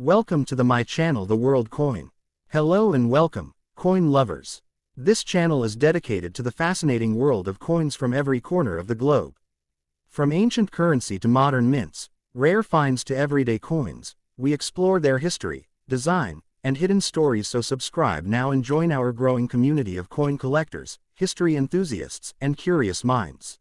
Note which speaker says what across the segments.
Speaker 1: Welcome to my channel, The World Coin. Hello and welcome, coin lovers. This channel is dedicated to the fascinating world of coins from every corner of the globe. From ancient currency to modern mints, rare finds to everyday coins, we explore their history, design, and hidden stories. So subscribe now and join our growing community of coin collectors, history enthusiasts, and curious minds.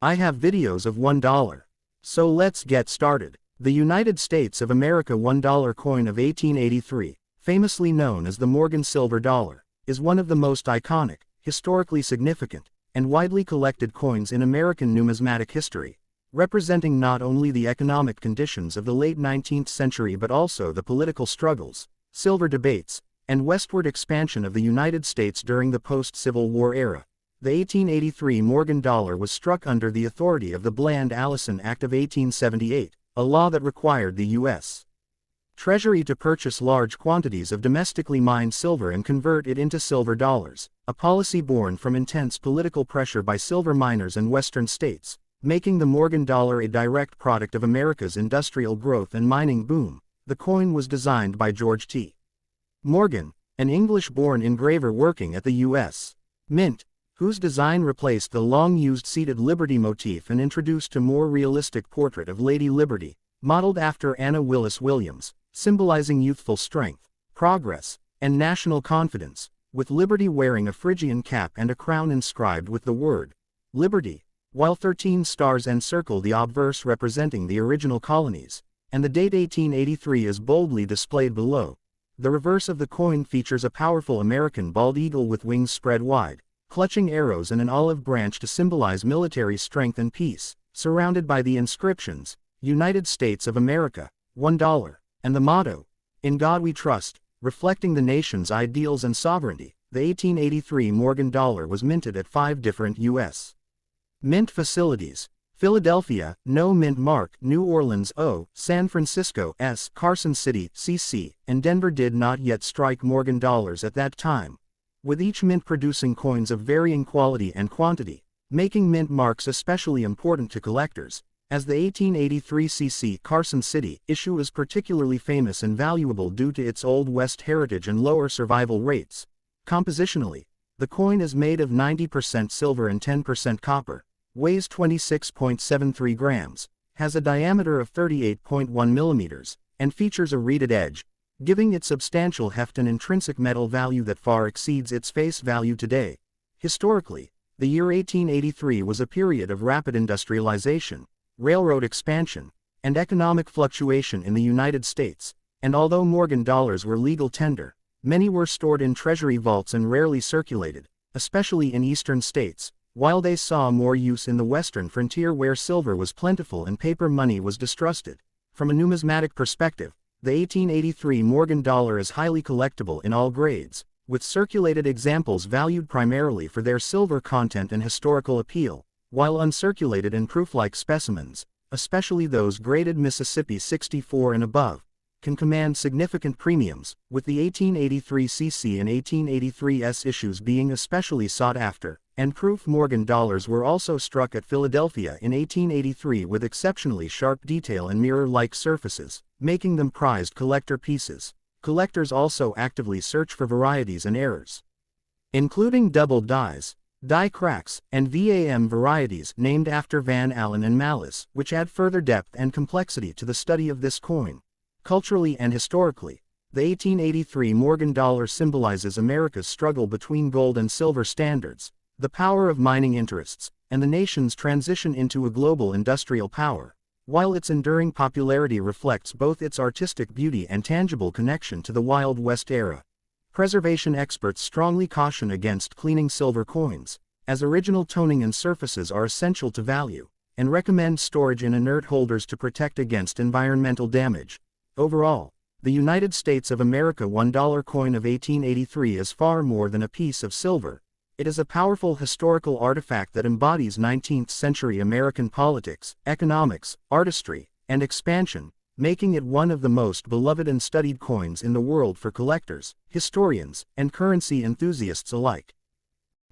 Speaker 1: I have videos of $1. So let's get started. The United States of America $1 coin of 1883, famously known as the Morgan silver dollar, is one of the most iconic, historically significant, and widely collected coins in American numismatic history, representing not only the economic conditions of the late 19th century but also the political struggles, silver debates, and westward expansion of the United States during the post-Civil War era. The 1883 Morgan dollar was struck under the authority of the Bland-Allison Act of 1878, a law that required the U.S. Treasury to purchase large quantities of domestically mined silver and convert it into silver dollars, a policy born from intense political pressure by silver miners in western states, making the Morgan dollar a direct product of America's industrial growth and mining boom. The coin was designed by George T. Morgan, an English-born engraver working at the U.S. Mint, whose design replaced the long-used seated Liberty motif and introduced a more realistic portrait of Lady Liberty, modeled after Anna Willis Williams, symbolizing youthful strength, progress, and national confidence, with Liberty wearing a Phrygian cap and a crown inscribed with the word Liberty, while 13 stars encircle the obverse representing the original colonies, and the date 1883 is boldly displayed below. The reverse of the coin features a powerful American bald eagle with wings spread wide, clutching arrows and an olive branch to symbolize military strength and peace, surrounded by the inscriptions, United States of America, $1, and the motto, In God We Trust, reflecting the nation's ideals and sovereignty. The 1883 Morgan dollar was minted at 5 different U.S. mint facilities: Philadelphia, No Mint Mark, New Orleans, O, San Francisco, S, Carson City, CC, and Denver did not yet strike Morgan dollars at that time, with each mint producing coins of varying quality and quantity, making mint marks especially important to collectors, as the 1883 CC Carson City issue is particularly famous and valuable due to its Old West heritage and lower survival rates. Compositionally, the coin is made of 90% silver and 10% copper, weighs 26.73 grams, has a diameter of 38.1 millimeters, and features a reeded edge, giving it substantial heft and intrinsic metal value that far exceeds its face value today. Historically, the year 1883 was a period of rapid industrialization, railroad expansion, and economic fluctuation in the United States, and although Morgan dollars were legal tender, many were stored in treasury vaults and rarely circulated, especially in eastern states, while they saw more use in the western frontier where silver was plentiful and paper money was distrusted. From a numismatic perspective, the 1883 Morgan dollar is highly collectible in all grades, with circulated examples valued primarily for their silver content and historical appeal, while uncirculated and proof-like specimens, especially those graded Mississippi 64 and above, can command significant premiums, with the 1883 CC and 1883 S issues being especially sought after, and proof Morgan dollars were also struck at Philadelphia in 1883 with exceptionally sharp detail and mirror-like surfaces, making them prized collector pieces. Collectors also actively search for varieties and errors, including double dies, die cracks, and VAM varieties named after Van Allen and Malus, which add further depth and complexity to the study of this coin. Culturally and historically, the 1883 Morgan dollar symbolizes America's struggle between gold and silver standards, the power of mining interests, and the nation's transition into a global industrial power, while its enduring popularity reflects both its artistic beauty and tangible connection to the Wild West era. Preservation experts strongly caution against cleaning silver coins, as original toning and surfaces are essential to value, and recommend storage in inert holders to protect against environmental damage. Overall, the United States of America $1 coin of 1883 is far more than a piece of silver. It is a powerful historical artifact that embodies 19th-century American politics, economics, artistry, and expansion, making it one of the most beloved and studied coins in the world for collectors, historians, and currency enthusiasts alike.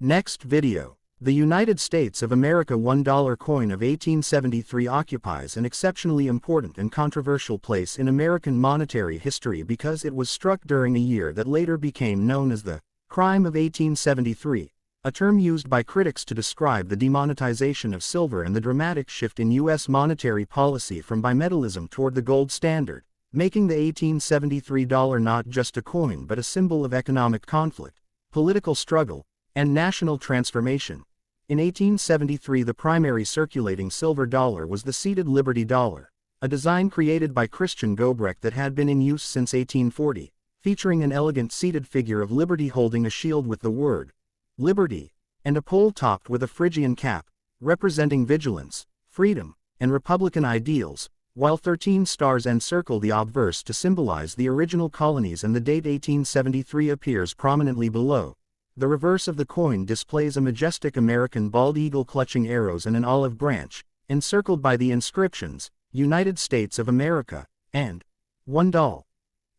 Speaker 1: Next video. The United States of America $1 coin of 1873 occupies an exceptionally important and controversial place in American monetary history because it was struck during a year that later became known as the crime of 1873, a term used by critics to describe the demonetization of silver and the dramatic shift in U.S. monetary policy from bimetallism toward the gold standard, making the 1873 dollar not just a coin but a symbol of economic conflict, political struggle, and national transformation. In 1873, the primary circulating silver dollar was the seated Liberty dollar, a design created by Christian Gobrecht that had been in use since 1840, featuring an elegant seated figure of Liberty holding a shield with the word Liberty, and a pole topped with a Phrygian cap, representing vigilance, freedom, and republican ideals, while 13 stars encircle the obverse to symbolize the original colonies, and the date 1873 appears prominently below. The reverse of the coin displays a majestic American bald eagle clutching arrows and an olive branch, encircled by the inscriptions, United States of America, and $1,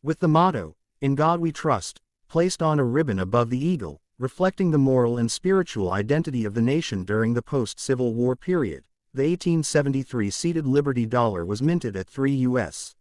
Speaker 1: with the motto, In God We Trust, placed on a ribbon above the eagle, reflecting the moral and spiritual identity of the nation during the post-Civil War period. The 1873 seated Liberty dollar was minted at 3 U.S.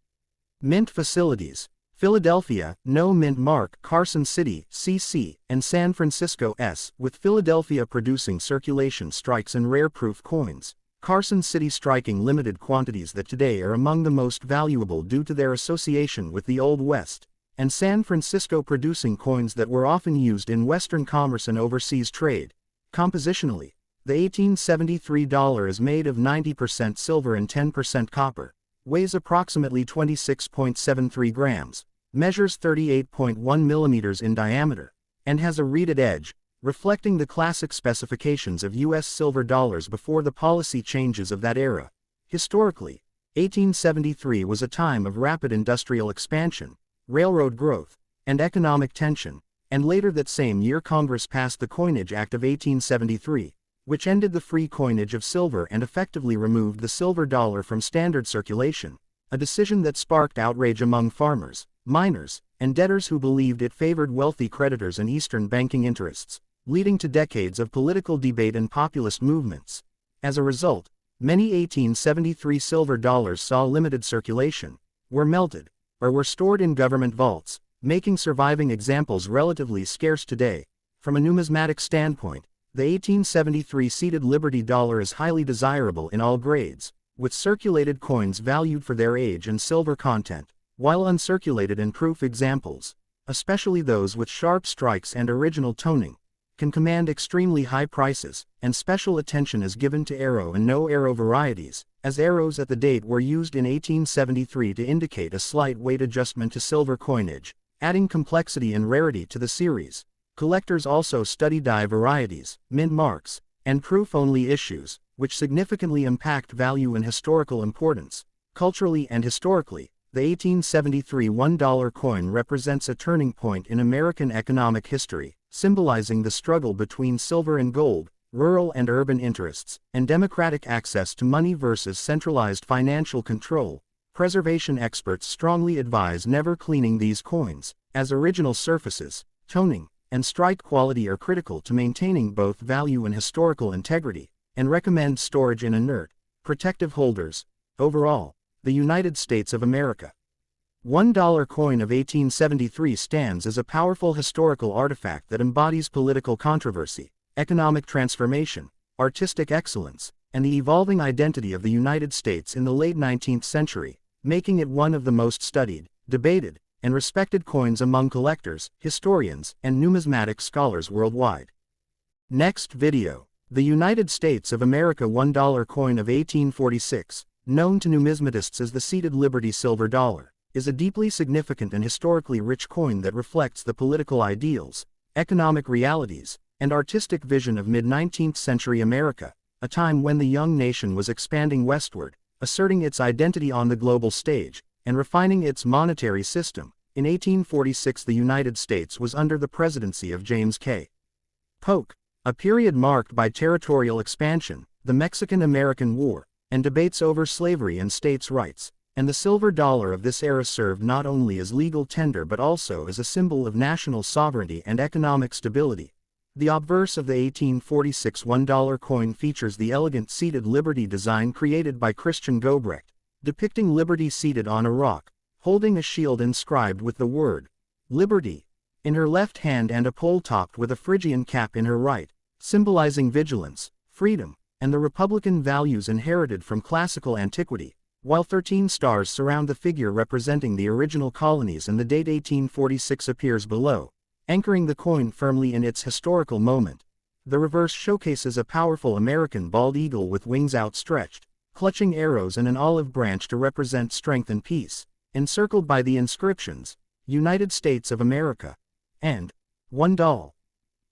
Speaker 1: Mint facilities: Philadelphia, No Mint Mark, Carson City, CC, and San Francisco, S, with Philadelphia producing circulation strikes and rare proof coins, Carson City striking limited quantities that today are among the most valuable due to their association with the Old West, and San Francisco producing coins that were often used in Western commerce and overseas trade. Compositionally, the 1873 dollar is made of 90% silver and 10% copper, weighs approximately 26.73 grams, measures 38.1 millimeters in diameter, and has a reeded edge, reflecting the classic specifications of U.S. silver dollars before the policy changes of that era. Historically, 1873 was a time of rapid industrial expansion, railroad growth, and economic tension, and later that same year Congress passed the Coinage Act of 1873, which ended the free coinage of silver and effectively removed the silver dollar from standard circulation, a decision that sparked outrage among farmers, miners, and debtors who believed it favored wealthy creditors and Eastern banking interests, leading to decades of political debate and populist movements. As a result, many 1873 silver dollars saw limited circulation, were melted, or were stored in government vaults, making surviving examples relatively scarce today. From a numismatic standpoint, the 1873 seated Liberty dollar is highly desirable in all grades, with circulated coins valued for their age and silver content, while uncirculated and proof examples, especially those with sharp strikes and original toning, can command extremely high prices, and special attention is given to arrow and no arrow varieties, as arrows at the date were used in 1873 to indicate a slight weight adjustment to silver coinage, adding complexity and rarity to the series. Collectors also study die varieties, mint marks, and proof-only issues, which significantly impact value and historical importance. Culturally and historically, the 1873 $1 coin represents a turning point in American economic history, symbolizing the struggle between silver and gold, rural and urban interests, and democratic access to money versus centralized financial control. Preservation experts strongly advise never cleaning these coins, as original surfaces, toning, and strike quality are critical to maintaining both value and historical integrity, and recommend storage in inert, protective holders. Overall, the United States of America $1 coin of 1873 stands as a powerful historical artifact that embodies political controversy, economic transformation, artistic excellence, and the evolving identity of the United States in the late 19th century, making it one of the most studied, debated, and respected coins among collectors, historians, and numismatic scholars worldwide. Next video: the United States of America $1 coin of 1846, known to numismatists as the seated Liberty silver dollar, is a deeply significant and historically rich coin that reflects the political ideals, economic realities, and artistic vision of mid-19th century America, a time when the young nation was expanding westward, asserting its identity on the global stage, and refining its monetary system. In 1846, the United States was under the presidency of James K. Polk, a period marked by territorial expansion, the Mexican-American War, and debates over slavery and states' rights, and the silver dollar of this era served not only as legal tender but also as a symbol of national sovereignty and economic stability. The obverse of the 1846 $1 coin features the elegant seated Liberty design created by Christian Gobrecht, depicting Liberty seated on a rock, holding a shield inscribed with the word Liberty in her left hand and a pole topped with a Phrygian cap in her right, symbolizing vigilance, freedom, and the republican values inherited from classical antiquity, while 13 stars surround the figure representing the original colonies, and the date 1846 appears below, anchoring the coin firmly in its historical moment. The reverse showcases a powerful American bald eagle with wings outstretched, clutching arrows and an olive branch to represent strength and peace, encircled by the inscriptions, United States of America, and $1.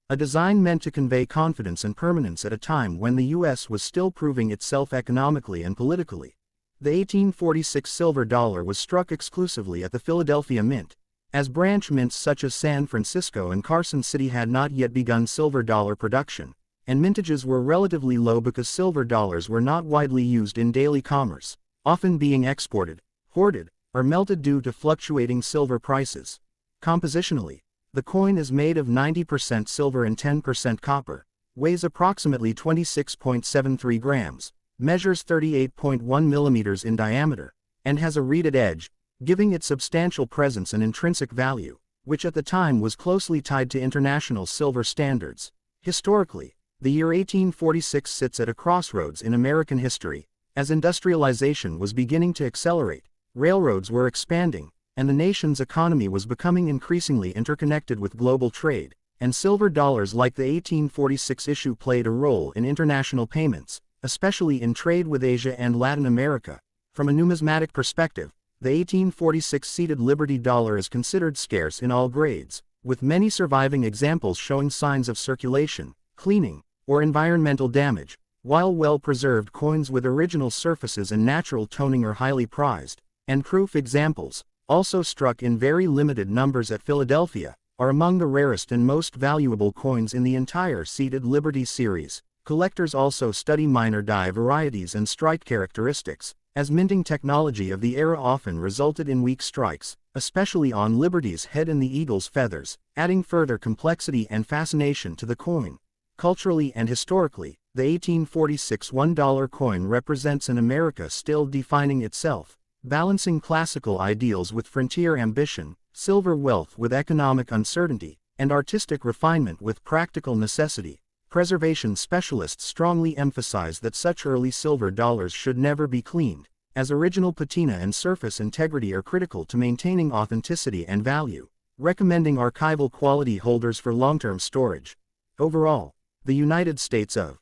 Speaker 1: A design meant to convey confidence and permanence at a time when the U.S. was still proving itself economically and politically. The 1846 silver dollar was struck exclusively at the Philadelphia Mint, as branch mints such as San Francisco and Carson City had not yet begun silver dollar production, and mintages were relatively low because silver dollars were not widely used in daily commerce, often being exported, hoarded, or melted due to fluctuating silver prices. Compositionally, the coin is made of 90% silver and 10% copper, weighs approximately 26.73 grams, measures 38.1 millimeters in diameter, and has a reeded edge, giving it substantial presence and intrinsic value, which at the time was closely tied to international silver standards. Historically, the year 1846 sits at a crossroads in American history, as industrialization was beginning to accelerate, railroads were expanding, and the nation's economy was becoming increasingly interconnected with global trade, and silver dollars like the 1846 issue played a role in international payments, especially in trade with Asia and Latin America. From a numismatic perspective, the 1846 seated Liberty dollar is considered scarce in all grades, with many surviving examples showing signs of circulation, cleaning, or environmental damage, while well-preserved coins with original surfaces and natural toning are highly prized, and proof examples, also struck in very limited numbers at Philadelphia, are among the rarest and most valuable coins in the entire seated Liberty series. Collectors also study minor die varieties and strike characteristics, as minting technology of the era often resulted in weak strikes, especially on Liberty's head and the eagle's feathers, adding further complexity and fascination to the coin. Culturally and historically, the 1846 $1 coin represents an America still defining itself, balancing classical ideals with frontier ambition, silver wealth with economic uncertainty, and artistic refinement with practical necessity. Preservation specialists strongly emphasize that such early silver dollars should never be cleaned, as original patina and surface integrity are critical to maintaining authenticity and value, recommending archival quality holders for long-term storage. Overall, the United States of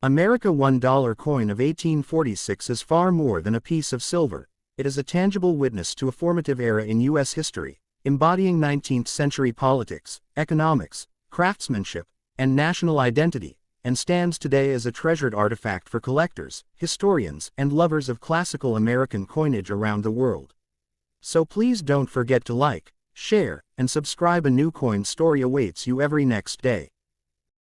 Speaker 1: America $1 coin of 1846 is far more than a piece of silver. It is a tangible witness to a formative era in U.S. history, embodying 19th-century politics, economics, craftsmanship, and national identity, and stands today as a treasured artifact for collectors, historians, and lovers of classical American coinage around the world. So please don't forget to like, share, and subscribe. A new coin story awaits you every next day.